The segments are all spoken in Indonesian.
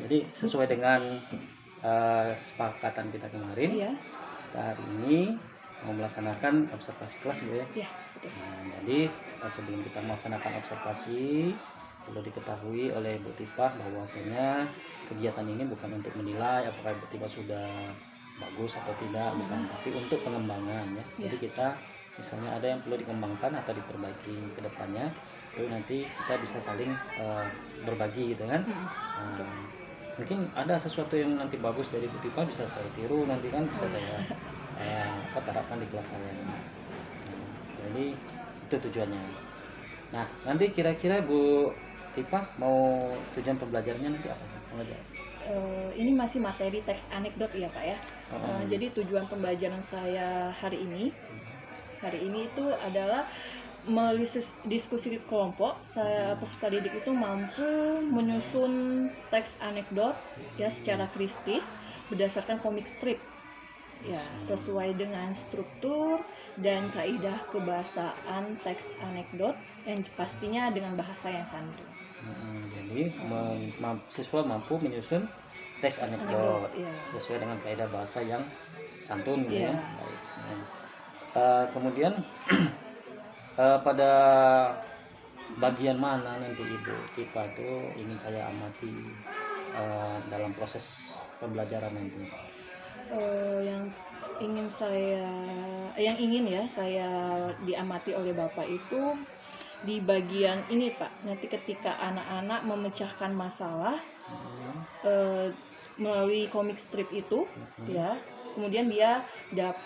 Jadi sesuai dengan kesepakatan kita kemarin, Iya. kita hari ini mau melaksanakan observasi kelas Bu ya. Iya, betul. Nah, jadi sebelum kita melaksanakan observasi, perlu diketahui oleh Bu Tipah bahwasanya kegiatan ini bukan untuk menilai apakah Bu Tipah sudah bagus atau tidak, bukan, tapi untuk pengembangan ya. Jadi kita misalnya ada yang perlu dikembangkan atau diperbaiki ke depannya, itu nanti kita bisa saling berbagi gitu kan. Mungkin ada sesuatu yang nanti bagus dari Bu Tipah bisa saya tiru, nanti kan bisa saya terapkan di kelas saya. Jadi itu tujuannya. Nah, nanti kira-kira Bu Tipah mau tujuan pembelajarannya nanti apa? Ini masih materi teks anekdot ya Pak ya. Jadi tujuan pembelajaran saya hari ini itu adalah melalui diskusi di kelompok, peserta didik itu mampu menyusun teks anekdot ya secara kritis berdasarkan komik strip ya, sesuai dengan struktur dan kaidah kebahasaan teks anekdot yang pastinya dengan bahasa yang santun. Jadi siswa mampu menyusun teks anekdot sesuai dengan kaidah bahasa yang santun ya. Kemudian pada bagian mana nanti Ibu Tipah itu ingin saya amati dalam proses pembelajaran nanti? Yang ingin saya diamati oleh Bapak itu di bagian ini Pak. Nanti ketika anak-anak memecahkan masalah melalui komik strip itu ya. Kemudian dia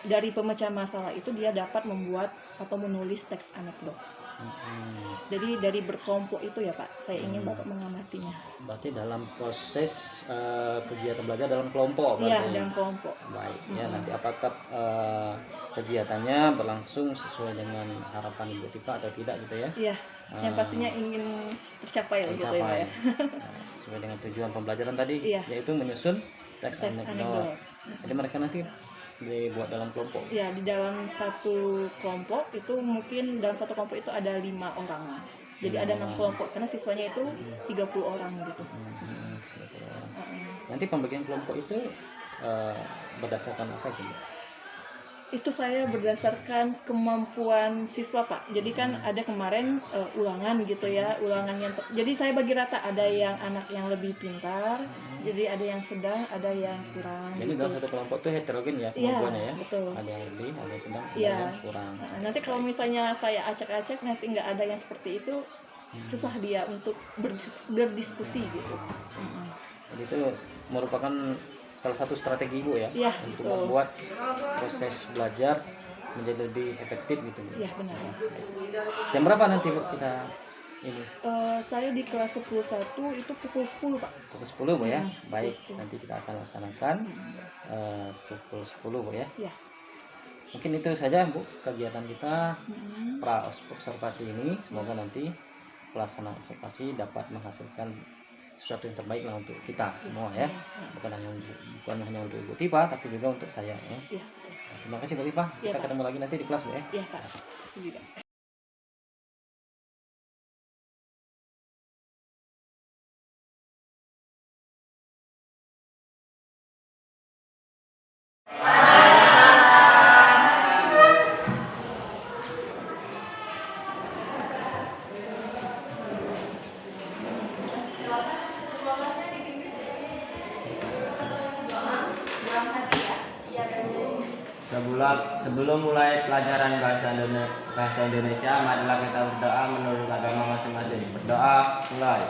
dari pemecahan masalah itu dia dapat membuat atau menulis teks anekdot. Jadi dari berkelompok itu ya Pak, saya ingin Bapak mengamatinya. Berarti dalam proses kegiatan belajar dalam kelompok? Iya, dalam kelompok. Baik, ya nanti apakah kegiatannya berlangsung sesuai dengan harapan Ibu Tipah atau tidak gitu ya? Iya, yang pastinya ingin tercapai gitu ya Pak ya. Sesuai dengan tujuan pembelajaran tadi, yaitu menyusun teks anekdot. Jadi mereka nanti dibuat dalam kelompok? Ya, di dalam satu kelompok itu mungkin dalam satu kelompok itu ada 5 orang. Jadi ada 6 kelompok karena siswanya itu 30 orang gitu. Nanti pembagian kelompok itu berdasarkan apa itu? Itu saya berdasarkan kemampuan siswa Pak. Jadi kan ada kemarin ulangan gitu ya, ulangan yang jadi saya bagi rata, ada yang anak yang lebih pintar, jadi ada yang sedang, ada yang kurang. Jadi gitu. Dalam satu kelompok itu heterogen ya kemampuannya ya? Betul. Ada yang lebih, ada yang sedang, ada yang kurang. Nanti kalau misalnya saya acak-acak nanti nggak ada yang seperti itu, susah dia untuk berdiskusi gitu. Jadi itu merupakan salah satu strategi Ibu ya, untuk membuat proses belajar menjadi lebih efektif gitu. Iya benar. Jam berapa nanti Bu kita ini? Saya di kelas 11 itu pukul 10 Pak. Pukul 10 Bu ya. Baik, nanti kita akan laksanakan pukul 10 Bu ya. Iya. Mungkin itu saja Bu kegiatan kita pra observasi ini. Semoga nanti pelaksanaan observasi dapat menghasilkan sesuatu yang terbaik lah untuk kita semua ya, bukan hanya untuk Ibu Tipah tapi juga untuk saya ya. Terima kasih Bu Tipah, kita ketemu lagi nanti di kelas Bu ya. Iya Pak. Juga. Sebelum mulai pelajaran bahasa Indonesia, marilah kita berdoa menurut agama masing-masing. Berdoa, mulai.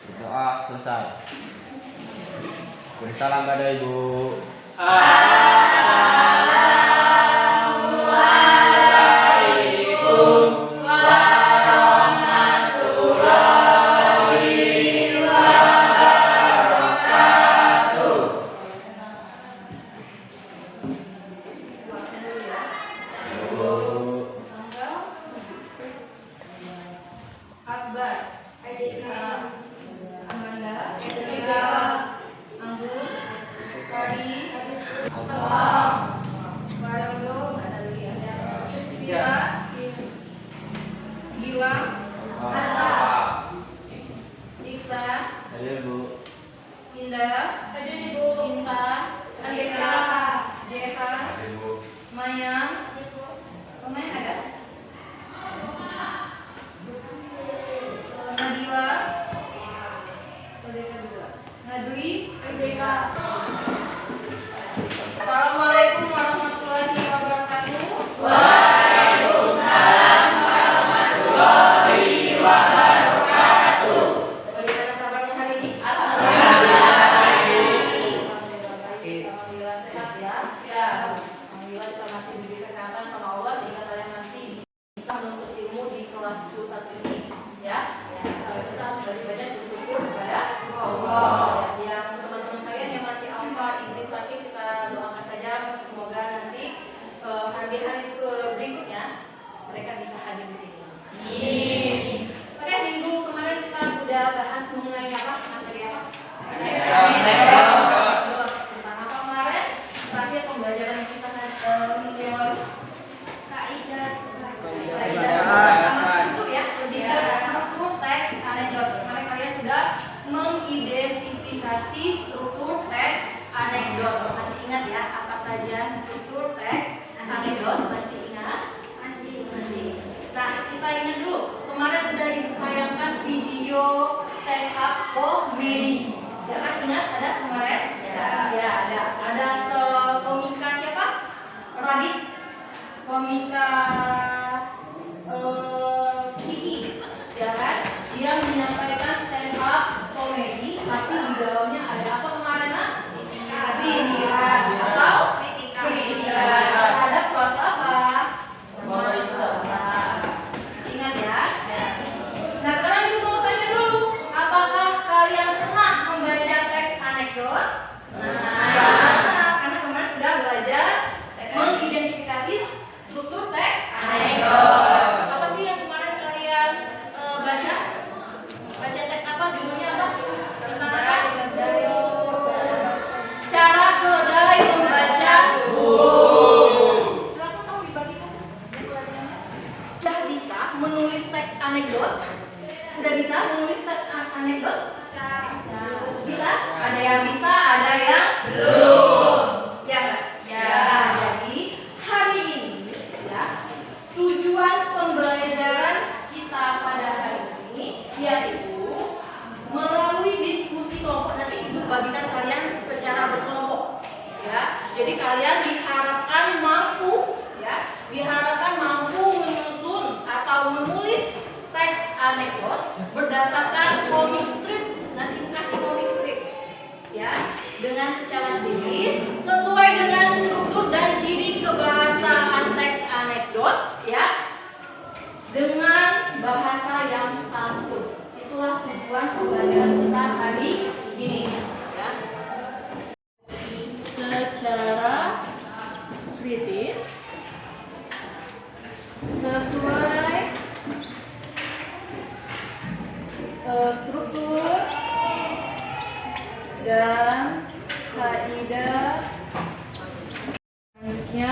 Berdoa selesai. Beri salam pada Ibu. Assalamualaikum warahmatullahi Akbar, Amanda, Anggun, Kari, Barangdo, Mira, Gilang, Iksan, Indah, Intan, Jeha, Mayang, pemain ada? Nadila, Nadli, Assalamualaikum warahmatullahi wabarakatuh. Waalaikumsalam warahmatullahi wabarakatuh. Bagaimana kabarnya hari ini? Alhamdulillah sehat ya. Alhamdulillah kita masih diberi kesehatan sama Allah sehingga kalian masih bisa menuntut ilmu di kelas 21 ini ya. Kita harus banyak bersyukur kepada Allah. Yang teman-teman kalian yang masih alfa izin sakit, kita doakan saja semoga nanti hari-hari berikutnya mereka bisa hadir di sini. Amin. Oke, minggu kemarin kita udah bahas mengenai apa? Materi apa? Tentang apa kemarin? Terakhir pembelajaran kita minggu yang lalu. Kaidah struktur ya, lebih ke struktur teks anekdot. Kemarin kalian sudah mengidentifikasi struktur teks anekdot. Masih ingat ya apa saja struktur teks anekdot? Masih ingat? Masih. Nah, kita ingat dulu. Kemarin udah ibu tayangkan video stand up comedy. Ya kan, ingat ada kemarin? Ya ada. Ada komika siapa? Radit. Komika Kiki, ya kan? Dia menyampaikan stand up comedy, tapi di dalamnya ada apa kemarin? Sindiran atau kritikan terhadap suatu apa? Ingat ya? Nah, sekarang ibu mau tanya dulu, apakah kalian pernah membaca teks anekdot? Karena kemarin sudah belajar mengidentifikasi struktur teks anekdot. Apa sih yang kemarin kalian baca? Baca teks apa? Judulnya apa? Tentang apa? Cara keledai membaca buku. Silakan kamu dibagikan buku latihannya. Sudah bisa menulis teks anekdot? Sudah bisa menulis teks anekdot? Bisa? Ada yang bisa, ada yang belum. Ya enggak? Ya. Jadi hari ini ya, tujuan pembelajaran kita pada hari ini yaitu melalui diskusi kelompok. Nanti ibu bagikan kalian secara berkelompok ya. Jadi kalian diharapkan mampu menyusun atau menulis teks anekdot berdasarkan komik strip. Nanti kasih komik strip ya, dengan secara tulis sesuai dengan struktur dan ciri kebahasaan teks anekdot ya, dengan bahasa yang santun. Itulah tujuan pembelajaran kita hari ini ya. Secara kritis sesuai struktur dan kaidah. Selanjutnya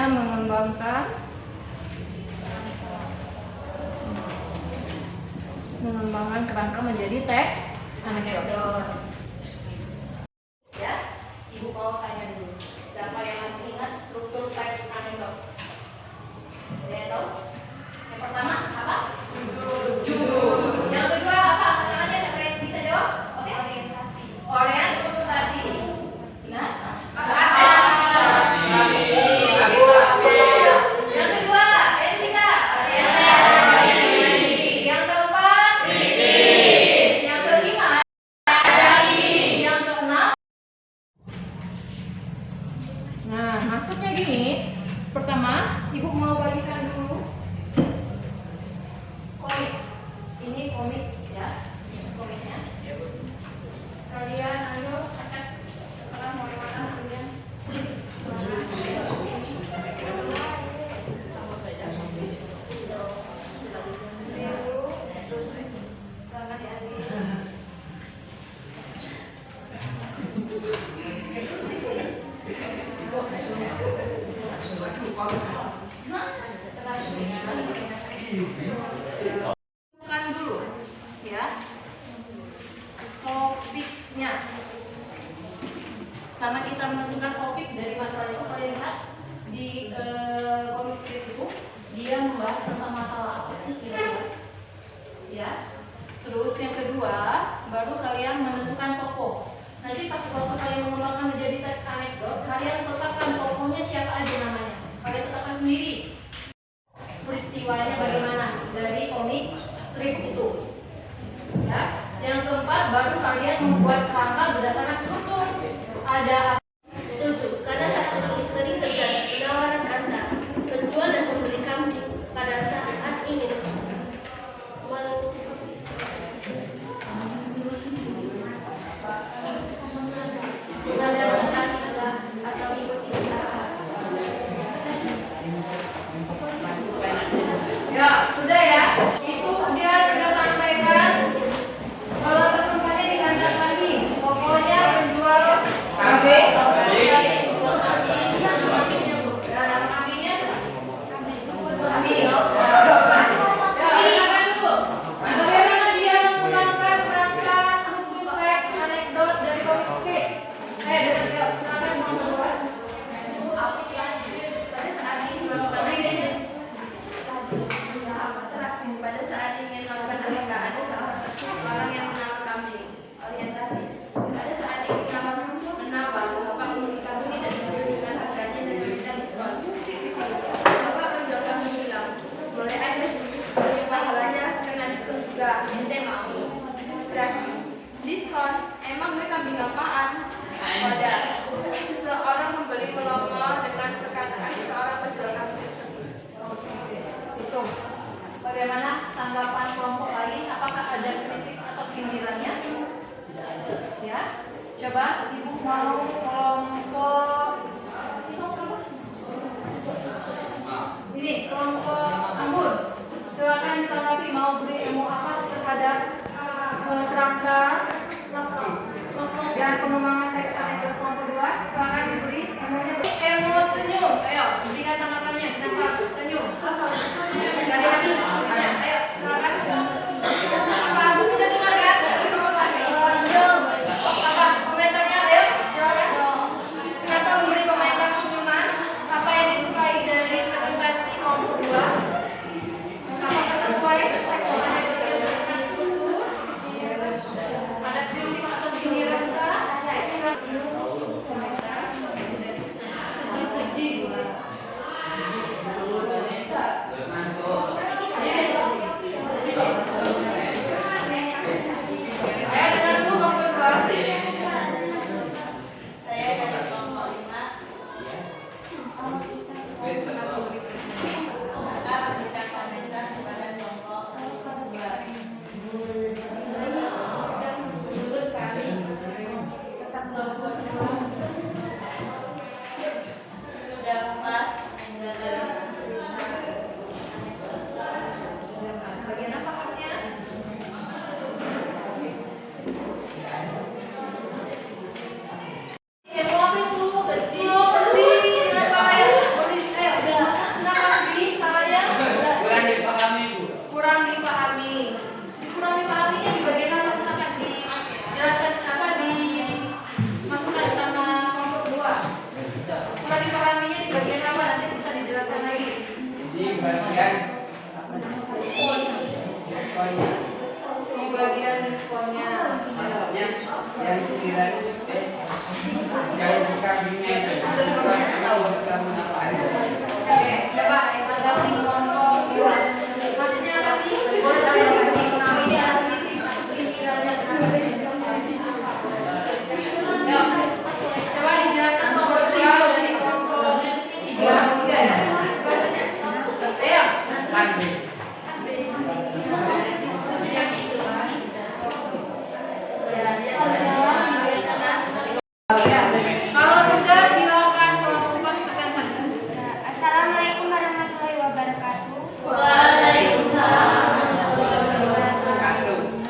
mengembangkan kerangka menjadi teks anekdot. Ya, ibu mau tanya dulu, siapa yang masih ingat struktur teks anekdot? Ada yang tahu? Yang pertama apa? Judul. Yang kedua apa? Tangannya siapa yang bisa jawab? Oke. Orientasi. Ingat? Yang kedua, etika. Yang keempat, yang kelima, yang keenam. Nah, maksudnya gini. Pertama, ibu mau bagikan dulu komik. Ini komik ya, komiknya. Kalian ayo acak, terserah mau yang mana kalian. karena kita menentukan topik dari masalah itu. Kalian lihat di komik script itu dia membahas tentang masalah apa sih kira-kira, ya. Terus yang kedua baru kalian menentukan tokoh. Nanti pas waktu kalian mengembangkan menjadi teks anekdot, kalian tetapkan tokohnya siapa aja namanya. Kalian tetapkan sendiri peristiwanya bagaimana dari komik strip itu. Ya. Yang keempat baru kalian membuat kerangka berdasarkan struktur. Ada Setuju, karena saat ini sering terjadi penawaran antara penjual dan pembeli kambing pada saat ingin mengadakan atau ikut ya, sudah ya. Itu dia sudah sampaikan. Kalau teman-temannya diganjar lagi, pokoknya penjual kambing, bagaimana dia mengembangkan kerangka struktur teks anekdot dari komik strip? Silakan mau berbuat. pada saat ingin melakukan pada saat ingin melakukan agenda ada seorang yang menawar kambing orientasi. Pada saat ingin menawar bapak pembeli kambing tidak setuju dengan harganya dan meminta diskon. Bapak penjual kambing bilang boleh aja sih, tapi pahalanya kena diskon juga. Ente mau? Beraksi. Diskon? Emang gue kambing apaan? Modal. Seseorang membeli pelongor dengan perkataan seorang penjual kambing tersebut. Itu. Bagaimana tanggapan kelompok lain? Apakah ada kritik atau sindirannya? Ya, coba ibu mau kelompok ini kelompok Anggun. Silakan ditanggapi mau beri ilmu apa terhadap kerangka dan pengembangan teks anekdot kelompok 2. Silakan diberi ilmunya. Emo senyum. Ayo, berikan tanggapannya. Kenapa senyum? Dari hasil diskusinya. Ayo, silakan. Apa aku tidak dengar ya? Apa komentarnya? Ayo, silakan. Kenapa memberi komentar senyuman? Apa yang disukai dari presentasi kelompok 2? Apakah sesuai teks anekdot yang berdasarkan struktur? Ada kritik atau sindiran kah? Komentar. Bagian apa khasnya? Ya, mau apa itu? Sedih. Kenapa ya? Kenapa sedih? Salahnya? Kurang dipahami. Kurang dipahaminya di bagian apa? Silakan dijelaskan apa dimasukkan sama kelompok 2. Kurang dipahaminya di bagian apa? Nanti bisa dijelaskan lagi. Di bagian Di bagian diskonnya. yang 9 yang kambingnya itu Oke, coba yang tanggapi kelompok 2. Maksudnya apa sih? Boleh tahu ya? Ini ada kritik atau sindirannya kenapa diskusi apa? Yuk, coba dijelaskan kelompok 2 dari kelompok 3 ya. Ayo. Kalau sudah silakan kelompok 4 presentasi. Assalamualaikum warahmatullahi wabarakatuh. Waalaikumsalam.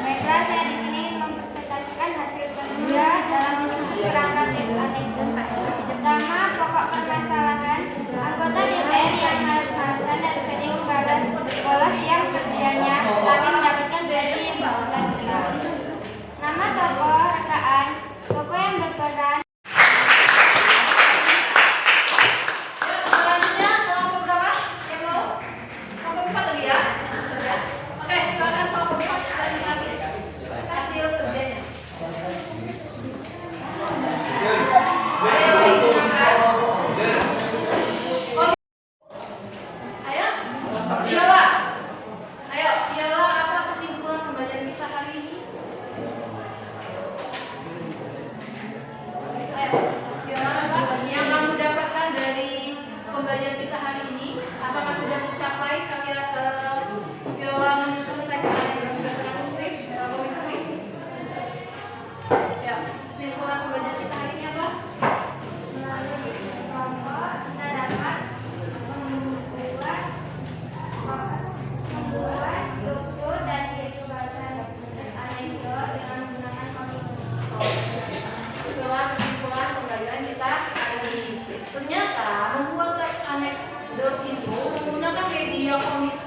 Baiklah, saya di sini mempresentasikan hasil kerja dalam kerangka teks anekdot. Pertama, pokok permasalahan anggota DPR yang malas-malasan dan sering balas bolos yang kerjanya tetapi mendapatkan gaji yang berjuta-juta. Nama tokoh rekaan, tokoh yang berperan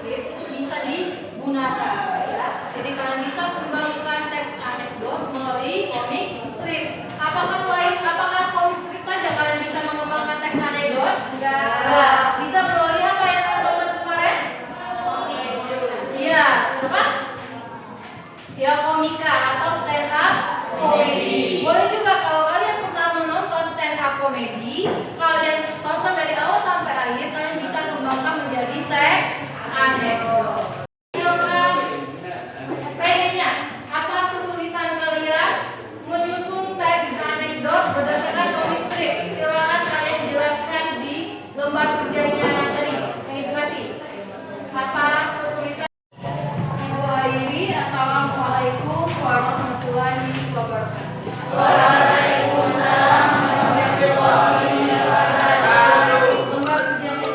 script itu bisa digunakan ya. Jadi kalian bisa kembangkan teks anekdot melalui komik strip. Apakah komik strip saja kalian bisa mengembangkan teks anekdot? Enggak. Bisa melalui apa yang teman-teman kemarin? Iya, apa? Ya komika atau stand up komedi. Boleh juga kalau kalian pernah menonton stand up komedi, kalian tonton dari awal sampai akhir, kalian bisa kembangkan menjadi teks anekdot. Pengennya, apa kesulitan kalian menyusun teks anekdot berdasarkan komik strip? Silakan kalian jelaskan di lembar kerjanya tadi yang Ibu kasih. Apa kesulitan? Ibu Hairi, Assalamualaikum warahmatullahi wabarakatuh. Waalaikumsalam warahmatullahi wabarakatuh. Lembar kerjanya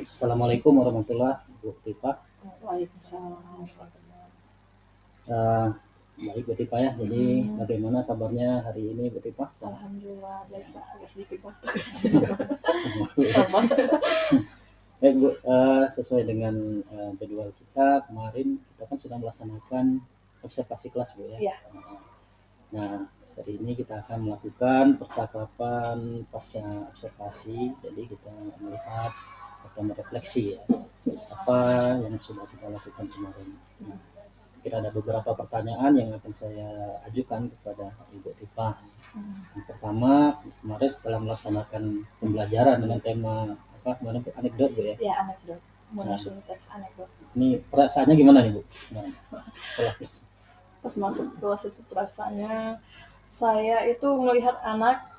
Assalamualaikum warahmatullahi wabarakatuh. Waalaikumsalam. Baik Bu Tipa ya. Jadi bagaimana kabarnya hari ini Bu Tipa? Alhamdulillah baik Pak, agak sedikit batuk. Baik Bu, sesuai dengan jadwal kita kemarin kita kan sudah melaksanakan observasi kelas Bu ya. Iya. Nah hari ini kita akan melakukan percakapan pasca observasi. Jadi kita melihat atau merefleksi ya apa yang sudah kita lakukan kemarin. Kita ada beberapa pertanyaan yang akan saya ajukan kepada Ibu Tipa. Yang pertama, kemarin setelah melaksanakan pembelajaran dengan tema apa kemarin anekdot Bu ya. Ya anekdot, menyusun teks anekdot. Ini perasaannya gimana nih Bu? Nah, setelah Pas masuk kelas itu perasaannya saya itu melihat anak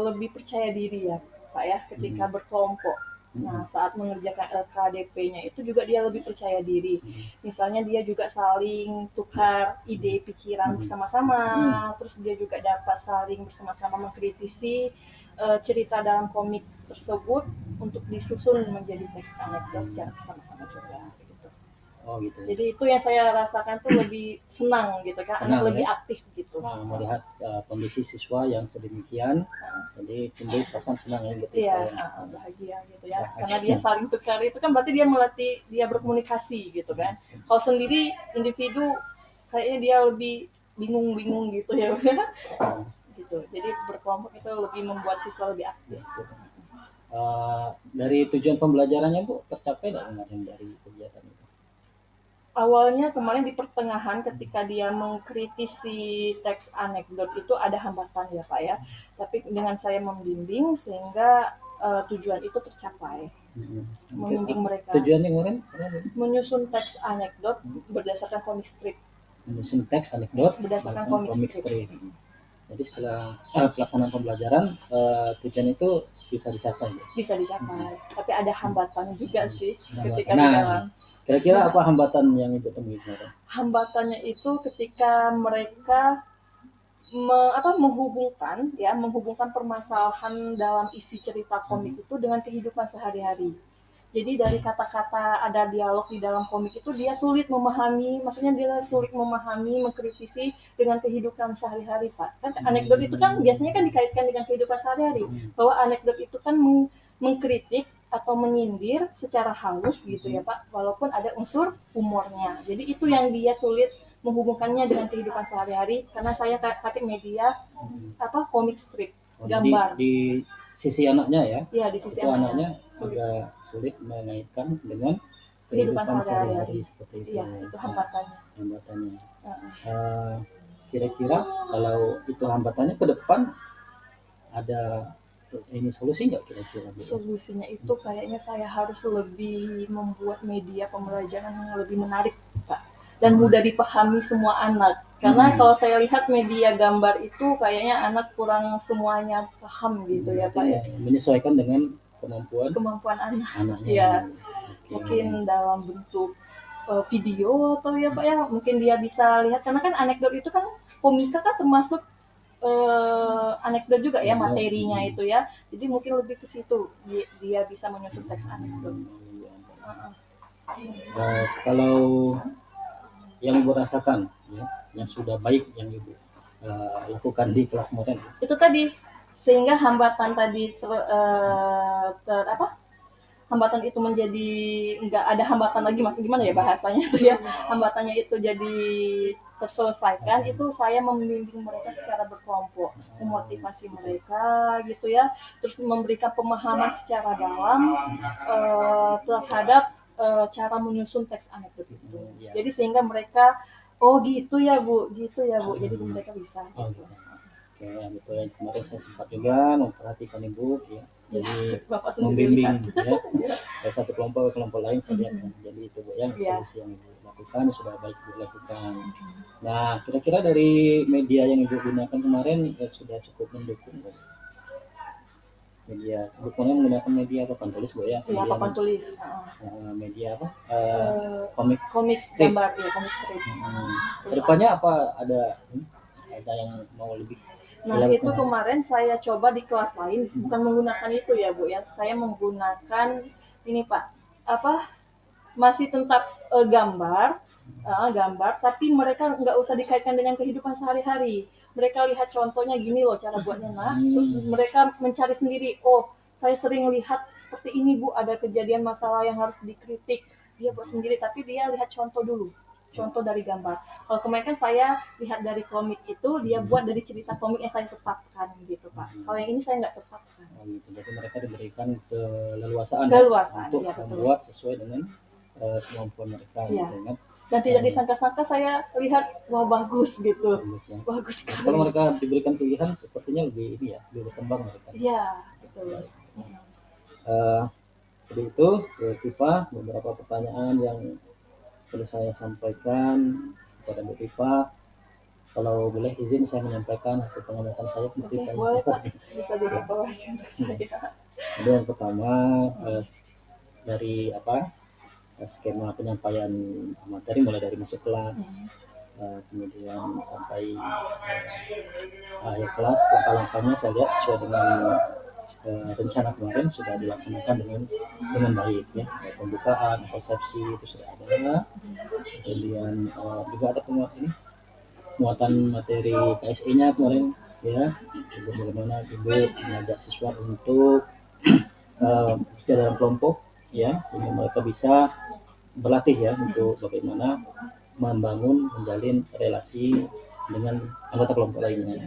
lebih percaya diri ya Pak ya ketika berkelompok. Nah, saat mengerjakan LKDP-nya itu juga dia lebih percaya diri. Misalnya dia juga saling tukar ide pikiran bersama-sama, terus dia juga dapat saling bersama-sama mengkritisi cerita dalam komik tersebut untuk disusun menjadi teks anekdot secara bersama-sama juga gitu. Oh gitu. Jadi itu yang saya rasakan tuh lebih senang gitu kan, Senang, anak lebih ya? aktif gitu. Nah, melihat kondisi siswa yang sedemikian, jadi timbul perasaan senang ya gitu. Iya, bahagia gitu ya. Karena dia saling tukar itu kan berarti dia melatih dia berkomunikasi gitu kan. Kalau sendiri individu kayaknya dia lebih bingung-bingung gitu ya. Gitu. Jadi berkelompok itu lebih membuat siswa lebih aktif. Dari tujuan pembelajarannya Bu, tercapai nggak kemarin dari kegiatan itu? Awalnya kemarin di pertengahan ketika dia mengkritisi teks anekdot itu ada hambatan ya Pak ya. Tapi dengan saya membimbing sehingga tujuan itu tercapai. Membimbing mereka. Tujuannya kemarin? Menyusun teks anekdot berdasarkan komik strip. Menyusun teks anekdot Berdasarkan komik strip. Jadi setelah pelaksanaan pembelajaran tujuan itu bisa dicapai ya? Bisa dicapai. Tapi ada hambatan juga sih ketika di Nah, dalam. kira-kira apa hambatan yang Ibu temui kemarin? Hambatannya itu ketika mereka menghubungkan permasalahan dalam isi cerita komik itu dengan kehidupan sehari-hari. Jadi dari kata-kata ada dialog di dalam komik itu dia sulit memahami, maksudnya dia sulit memahami, mengkritisi dengan kehidupan sehari-hari Pak. Kan anekdot itu kan biasanya kan dikaitkan dengan kehidupan sehari-hari. Bahwa anekdot itu kan mengkritik atau menyindir secara halus gitu ya Pak, walaupun ada unsur humornya. Jadi itu yang dia sulit menghubungkannya dengan kehidupan sehari-hari karena saya pakai media komik strip, gambar. Di sisi anaknya ya? Iya, di sisi itu anaknya agak sulit mengaitkan dengan kehidupan kehidupan sehari-hari seperti itu. Iya, itu hambatannya. Kira-kira kalau itu hambatannya ke depan ada ini solusi nggak kira-kira? Solusinya itu kayaknya saya harus lebih membuat media pembelajaran yang lebih menarik Pak dan mudah dipahami semua anak. Karena kalau saya lihat media gambar itu kayaknya anak kurang semuanya paham gitu ya Pak ya. Menyesuaikan dengan kemampuan anaknya. Ya, mungkin dalam bentuk video atau ya Pak ya, mungkin dia bisa lihat karena kan anekdot itu kan komika kan termasuk anekdot juga ya materinya itu ya. Jadi mungkin lebih ke situ dia bisa menyusun teks anekdot. Kalau yang Ibu rasakan ya, yang sudah baik yang Ibu lakukan di kelas kemarin? Itu tadi, sehingga hambatan tadi hambatan itu menjadi nggak ada hambatan lagi, maksud gimana ya bahasanya tuh ya, hambatannya itu jadi terselesaikan. Itu saya membimbing mereka secara berkelompok, memotivasi mereka gitu ya, terus memberikan pemahaman secara dalam terhadap cara menyusun teks anekdot itu. Jadi sehingga mereka oh gitu ya Bu, jadi mereka bisa Oh, gitu. Oke, betul ya. Kemarin saya sempat juga memperhatikan Ibu ya. Jadi Bapak sendiri membimbing lihat. ya. Dari satu kelompok ke kelompok lain saya lihat kan. Jadi itu Bu yang Iya. solusi yang Ibu lakukan sudah baik Ibu lakukan. Nah, kira-kira dari media yang Ibu gunakan kemarin sudah cukup mendukung Bu? Media, Ibu kemarin menggunakan media papan tulis Bu ya? Iya, papan tulis. Media apa? Komik Komik strip. gambar ya, komik strip. Kedepannya apa ada yang mau lebih? Nah, itu kemarin saya coba di kelas lain, bukan menggunakan itu ya Bu ya. Saya menggunakan ini Pak, masih tentang gambar, tapi mereka nggak usah dikaitkan dengan kehidupan sehari-hari. Mereka lihat contohnya gini loh cara buatnya, terus mereka mencari sendiri. Oh, saya sering lihat seperti ini Bu, ada kejadian masalah yang harus dikritik. Dia buat sendiri, tapi dia lihat contoh dulu. Contoh dari gambar. Kalau kemarin kan saya lihat dari komik itu, dia buat dari cerita komik yang saya tetapkan gitu Pak. Kalau yang ini saya nggak tetapkan. Gitu. Jadi mereka diberikan keleluasaan untuk ya, membuat sesuai dengan kemampuan mereka ya. gitu kan. Dan tidak disangka-sangka saya lihat wah bagus gitu. Bagus ya. Bagus sekali. Kalau mereka diberikan pilihan sepertinya lebih ini ya, lebih berkembang mereka. Iya, betul. Jadi itu Tifa, beberapa pertanyaan yang perlu saya sampaikan kepada Bu Tifa. Kalau boleh izin saya menyampaikan hasil pengamatan saya ke Bu Tifa. Boleh Pak, bisa jadi evaluasi untuk saya. Jadi yang pertama dari skema penyampaian materi mulai dari masuk kelas, kemudian sampai akhir kelas, langkah-langkahnya saya lihat sesuai dengan rencana kemarin sudah dilaksanakan dengan baik ya. Pembukaan, konsepsi itu sudah ada, kemudian juga ada muatan materi KSE-nya kemarin ya, bagaimana Ibu mengajak siswa untuk bicara dalam kelompok ya, sehingga mereka bisa berlatih ya untuk bagaimana menjalin relasi dengan anggota kelompok lainnya.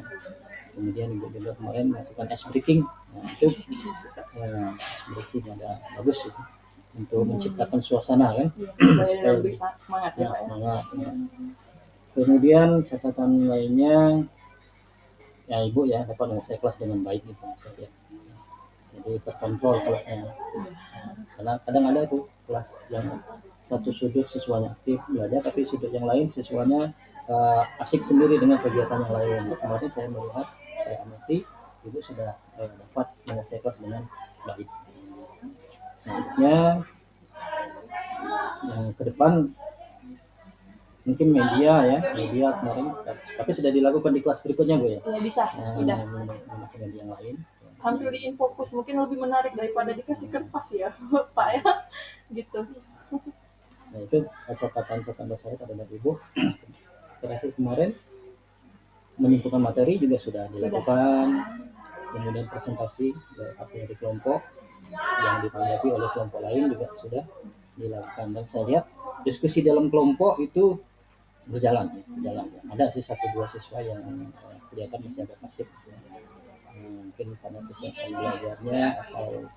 Kemudian Ibu juga kemarin melakukan ice breaking. Nah, itu ice breaking ada bagus itu untuk menciptakan suasana kan, supaya lebih semangat ya, semangat. Ya. Kemudian catatan lainnya ya Ibu ya dapat menguasai kelas dengan baik gitu ya. Jadi terkontrol kelasnya. Karena kadang ada tuh kelas yang satu sudut siswanya aktif belajar, tapi sudut yang lain siswanya asik sendiri dengan kegiatan yang lain. Kemarin saya melihat, saya amati Ibu sudah dapat menguasai kelas dengan baik. Selanjutnya ke depan mungkin media kemarin, tapi sudah dilakukan di kelas berikutnya Bu ya? Ya bisa, tidak. Menggunakan media yang lain. Hampir di Infokus mungkin lebih menarik daripada dikasih kertas ya Pak ya, gitu. Nah itu catatan saya terhadap Ibu. Terakhir kemarin menyimpulkan materi juga sudah dilakukan, kemudian presentasi dari kelompok yang ditanggapi oleh kelompok lain juga sudah dilakukan, dan saya lihat diskusi dalam kelompok itu berjalan. Ada sih 1-2 siswa yang kelihatan masih agak pasif, mungkin karena kesiapan belajarnya atau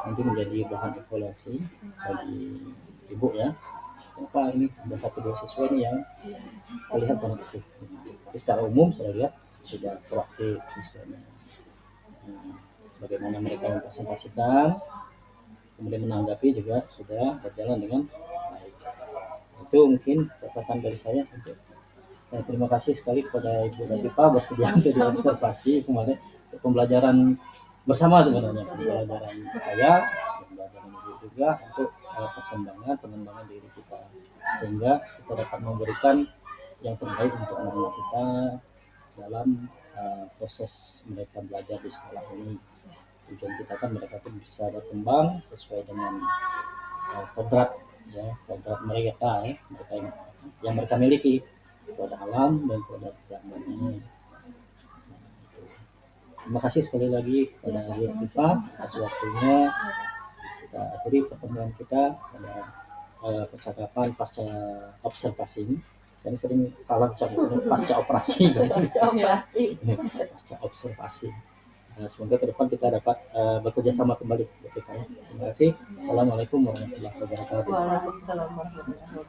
mungkin menjadi bahan evaluasi bagi Ibu ya. Kenapa ini ada 1-2 siswa ini yang terlihat banyak aktif. Tapi secara umum saya lihat sudah proaktif siswanya. Bagaimana mereka mempresentasikan, kemudian menanggapi juga sudah berjalan dengan baik. Itu mungkin catatan dari saya. Saya terima kasih sekali kepada Ibu Tifa bersedia untuk diobservasi kemarin untuk pembelajaran bersama sebenarnya, pembelajaran saya, pembelajaran Ibu juga untuk pengembangan diri kita, sehingga kita dapat memberikan yang terbaik untuk anak-anak kita dalam proses mereka belajar di sekolah ini. Tujuan kita kan mereka tuh bisa berkembang sesuai dengan kodrat mereka yang mereka miliki. kepada alam dan kepada zamannya. Terima kasih sekali lagi kepada Bu Tifa atas waktunya. Kita akhiri pertemuan kita pada percakapan pasca observasi ini. Saya sering salah ucap pasca operasi, pasca observasi. Semoga ke depan kita dapat bekerja sama kembali. Terima kasih. Assalamualaikum warahmatullahi wabarakatuh. Waalaikumsalam warahmatullahi wabarakatuh.